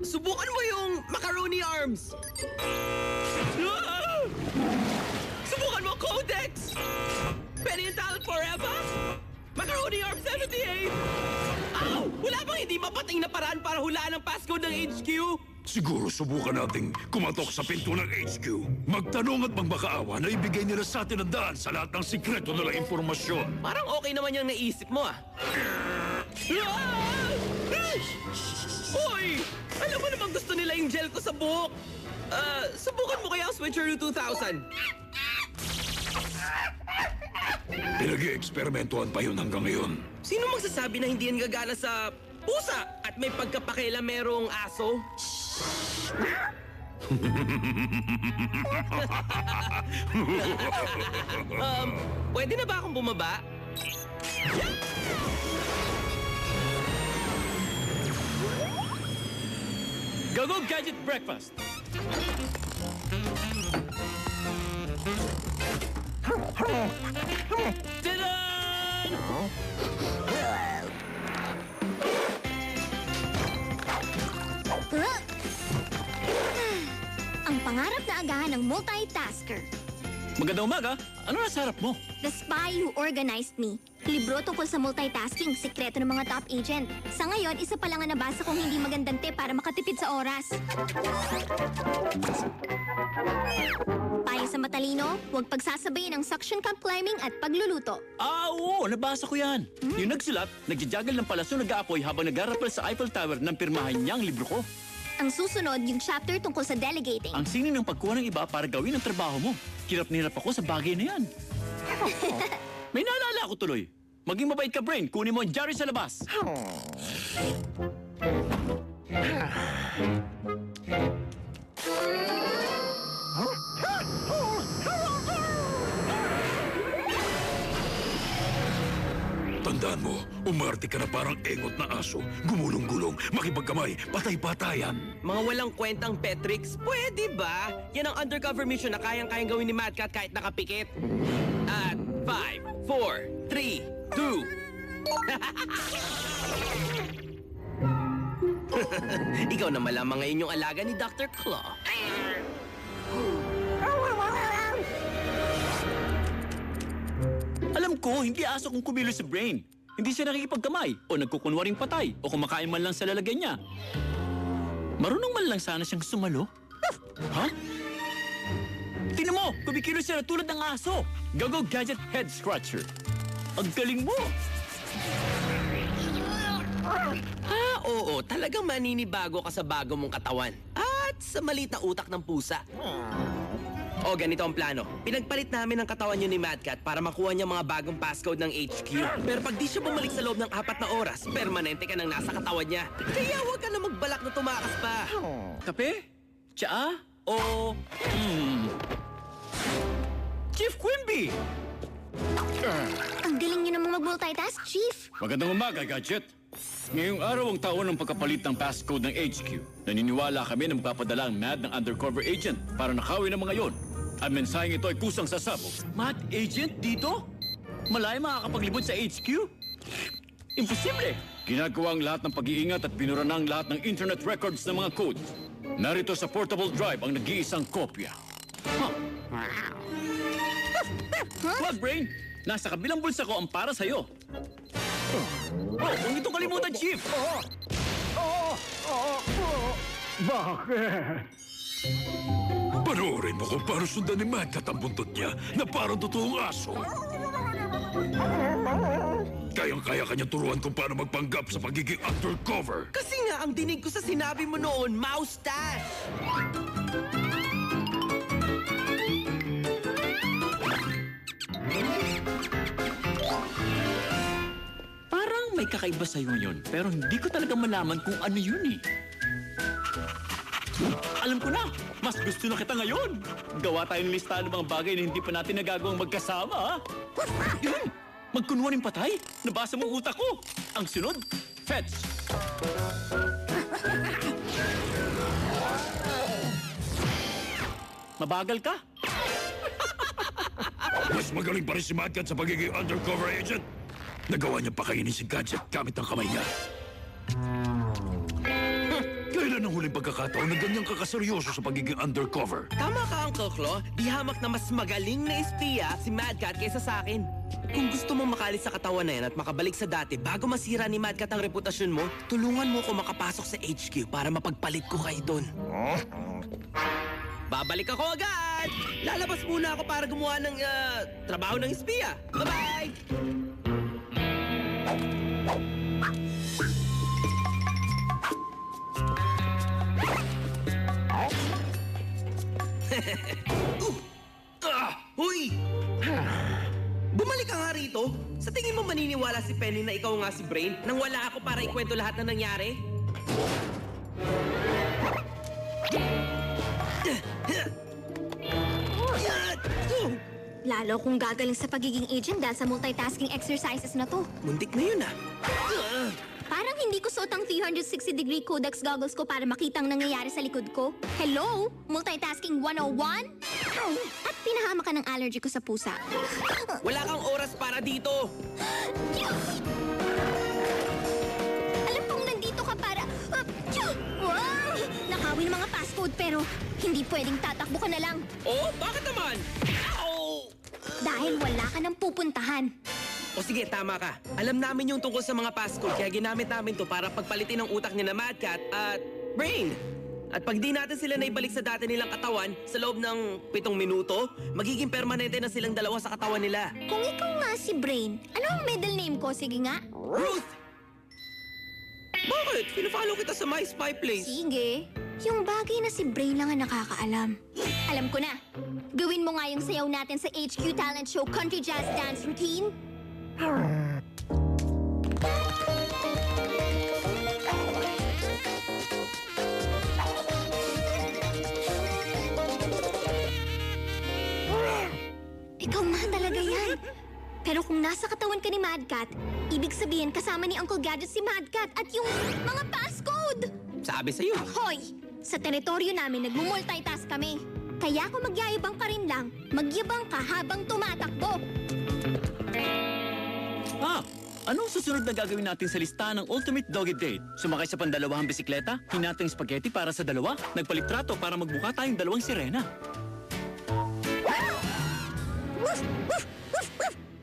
Subukan mo yung macaroni arms. Ah! Subukan mo Codex. Penny and Talent Forever. Macaroni Arms 78. Ow! Wala bang hindi mapating na paraan para hulaan ang passcode ng HQ? Siguro subukan nating kumatok sa pinto ng HQ. Magtanong at magmakaawa na ibigay nila sa atin ang daan sa lahat ng sikreto nilang impormasyon. Parang okay naman yung naisip mo ah. Ah! Hoy! Alam mo namang gusto nila yung gel ko sa buhok. Subukan mo kaya ang Switcheroo 2000. Pinag-i-eksperimentuhan pa yun hanggang ngayon. Sino magsasabi na hindi yan gagana sa pusa at may pagkapakila merong aso? Pwede na ba akong bumaba? Go Gadget Breakfast! Tadaan! Ang pangarap na agahan ng multitasker. Magandang umaga! Ano nasa harap mo? The Spy Who Organized Me. Libro tungkol sa multitasking, sikreto ng mga top agent. Sa ngayon, isa pa lang ang nabasa kong hindi magandang tip para makatipid sa oras. Payo sa matalino, huwag pagsasabayin ang suction cup climbing at pagluluto. Oo! Nabasa ko yan! Yung nagsulat, nagjajagal ng palasyo nag-aapoy habang nag-arapal sa Eiffel Tower ng pirmahan niyang libro ko. Ang susunod, yung chapter tungkol sa delegating. Ang sining ng pagkuha ng iba para gawin ang trabaho mo. Hirap na hirap ako sa bagay na yan. May naalala ko tuloy. Maging mabait ka, Brain. Kunin mo ang Jerry sa labas. Tandaan mo, umarte ka na parang engot na aso. Gumulong-gulong, makipagkamay, patay-patayan. Mga walang kwentang Petrix, pwede ba? Yan ang undercover mission na kayang-kayang gawin ni Mad Cat kahit nakapikit. At 5, 4, 3, 2... Ikaw na malamang ngayon yung alaga ni Dr. Claw. Alam ko, hindi aso kung kumilos si Brain. Hindi siya nakikipagkamay o nagkukunwaring patay o kumakain man lang sa lalagyan niya. Marunong man lang sana siyang sumalo. Ha? Tingnan mo! Kumikilos siya na tulad ng aso! Go Gadget Head Scratcher! Ang galing mo! Oo, talagang maninibago ka sa bago mong katawan. At sa maliit na utak ng pusa. O, ganito ang plano. Pinagpalit namin ang katawan niyo ni Mad Cat para makuha niya mga bagong passcode ng HQ. Pero pag di siya bumalik sa loob ng 4 na oras, permanente ka nang nasa katawan niya. Kaya huwag ka na magbalak na tumakas pa. Kape? Tsaa? O... Chief Quimby! Ang galing niyo namang mag-multitask, Chief. Magandang umaga, Gadget. Ngayong araw ang taon ng pagkapalit ng passcode ng HQ. Naniniwala kami na magpapadala ang MAD ng undercover agent para nakawin ang mga yon. Ang mensaheng ito ay kusang sasabog. MAD agent dito? Malay makakapaglibot sa HQ? Imposible! Ginagawa ang lahat ng pag-iingat at binura na ang lahat ng internet records ng mga codes. Narito sa portable drive ang nag-iisang kopya. Wag, Brain! Nasa kabilang bulsa ko ang para sa'yo. Oh, huwag itong kalimutan, Chief! Panoorin mo kung paano sundan ni Mad Cat ang buntot niya na parang totoong aso. Kayang-kaya kanya turuan kung paano magpanggap sa pagiging undercover. Kasi nga, ang dinig ko sa sinabi mo noon, moustache! Parang may kakaiba sa'yo ngayon, pero hindi ko talaga malaman kung ano yun eh. Alam ko na! Mas gusto na kita ngayon! Gawa tayong listahan ng mga bagay na hindi pa natin nagagawang magkasama, ha? Yun! Magkunwaring patay? Nabasa mo utak ko! Ang sunod, fetch! Mabagal ka? Mas magaling pa rin si Mad Cat sa pagiging undercover agent. Nagawa niya pakainin si Gadget gamit ang kamay niya. Kailan ang huling pagkakataon na ganyang kakaseryoso sa pagiging undercover? Tama ka, Uncle Claw. Di hamak na mas magaling na espiya si Mad Cat kaysa sa akin. Kung gusto mong makalis sa katawan na yan at makabalik sa dati bago masira ni Mad Cat ang reputasyon mo, tulungan mo ko makapasok sa HQ para mapagpalit ko kayo doon. Babalik ako agad! Lalabas muna ako para gumawa ng trabaho ng espiya. Bye-bye! Huy! Bumalik ka nga rito. Sa tingin mo maniniwala si Penny na ikaw nga si Brain nang wala ako para ikwento lahat na nangyari? Lalo kung gagaling sa pagiging agent dahil sa multitasking exercises na to. Muntik na yun ah. Parang hindi ko suot ang 360-degree Codex goggles ko para makita ang nangyayari sa likod ko. Hello? Multitasking 101? At pinahama ka ng allergy ko sa pusa. Wala kang oras para dito. Alam kong nandito ka para... Wow! Nakawin ang mga passcode pero hindi pwedeng tatakbo ka na lang. Oh, bakit naman? Ow! Dahil wala ka nang pupuntahan. O sige, tama ka. Alam namin yung tungkol sa mga passcode kaya ginamit namin to para pagpalitin ang utak ni na Mad Cat at Brain. At pag di natin sila naibalik sa dati nilang katawan sa loob ng 7 minuto, magiging permanente na silang dalawa sa katawan nila. Kung ikaw nga si Brain, ano ang middle name ko? Sige nga. Ruth! Bakit? Pinafollow kita sa My Spy Place. Sige. Yung bagay na si Brain lang ang nakakaalam. Alam ko na. Gawin mo nga yung sayaw natin sa HQ Talent Show Country Jazz Dance Routine. Ikaw nga talaga yan. Pero kung nasa katawan ka ni Mad Cat, ibig sabihin kasama ni Uncle Gadget si Mad Cat at yung mga passcode! Sabi sa'yo. Hoy! Sa teritoryo namin, nagmumultitask kami. Kaya kung magyayabang ka rin lang, magyabang ka habang tumatakbo. Anong susunod na gagawin natin sa listahan ng Ultimate Doggy Date? Sumakay sa pandalawahang bisikleta, hinatong spaghetti para sa dalawa, nagpalitrato para magbuka tayong dalawang sirena.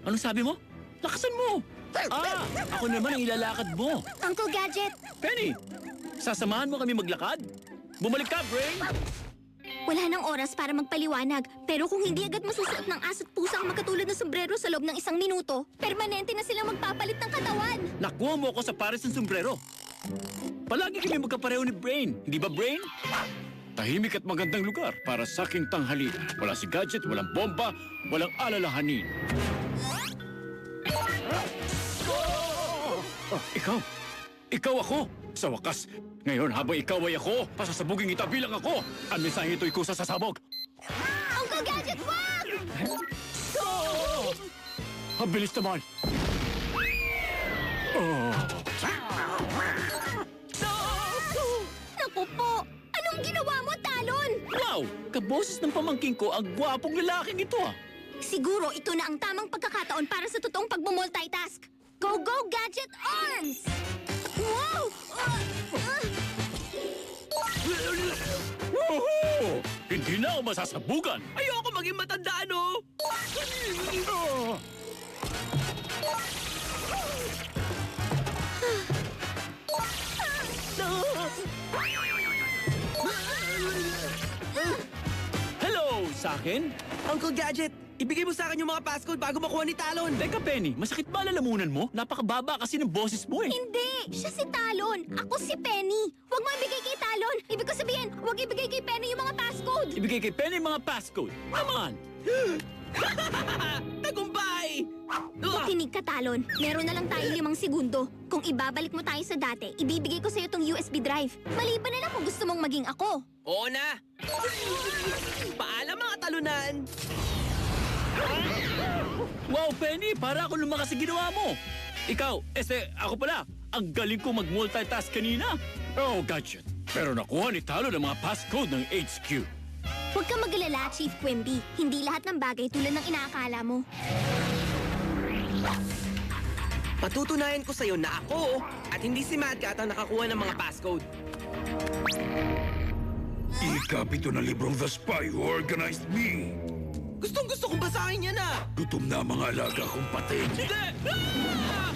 Anong sabi mo? Lakasan mo! Ako naman ang ilalakad mo. Uncle Gadget, Penny, sasamahan mo kami maglakad? Bumalik ka, Brain! wala nang oras para magpaliwanag. Pero kung hindi agad masusuot ng aso't pusa ang magkatulad na sombrero sa loob ng 1 minuto, permanente na silang magpapalit ng katawan. Nakuha mo ako sa pares ng sombrero. Palagi kami magkapareho ni Brain. Hindi ba, Brain? Tahimik at magandang lugar para sa aking tanghalian. Wala si Gadget, walang bomba, walang alalahanin. Ikaw! Ikaw ako! Sa wakas, ngayon habang ikaw ay ako, pasasabugin kita bilang ako. Ang mensahe ito'y kusa sa sabog. Uncle Gadget, wag! Ang bilis naman! Naku po! Anong ginawa mo, Talon? Wow! Kaboses ng pamangking ko ang gwapong lalaking ito ah! Siguro ito na ang tamang pagkakataon para sa totoong pagmumultitask. Go, go, Gadget Arms! Wow! Woohoo! Hindi na ako masasabugan! Ayoko maging matanda, no? Hello, sa akin? Uncle Gadget, ibigay mo sa akin yung mga passcode bago makuha ni Talon. Teka, Penny, masakit ba lalamunan mo? Napakababa kasi ng boses mo eh. Hindi! Siya si Talon! Ako si Penny! Huwag mo ibigay kay Talon! Ibig ko sabihin, huwag ibigay kay Penny yung mga passcode! Ibigay kay Penny yung mga passcode. Naman! Tagumpay! Tinig ka, Talon. Meron na lang tayo 5 segundo. Kung ibabalik mo tayo sa dati, ibibigay ko sa'yo tong USB drive. Maliban na lang kung gusto mong maging ako. Oo na! Paalam mga talunan! Wow, Penny! Para ako lumakas sa ginawa mo! Ikaw, ako pala. Ang galing ko mag-multitask kanina. Oh, Gadget. Pero nakuha ni Talo ng mga passcode ng HQ. Huwag kang mag-alala, Chief Quimby. Hindi lahat ng bagay tulad ng inaakala mo. Patutunayan ko sa'yo na ako at hindi si Mad Cat ang nakakuha ng mga passcode. Ihikap ito ng librong The Spy Who Organized Me. Gustong gusto kong basahin yan ah! Gutom na ang mga alaga kong pating. Hindi! Ah!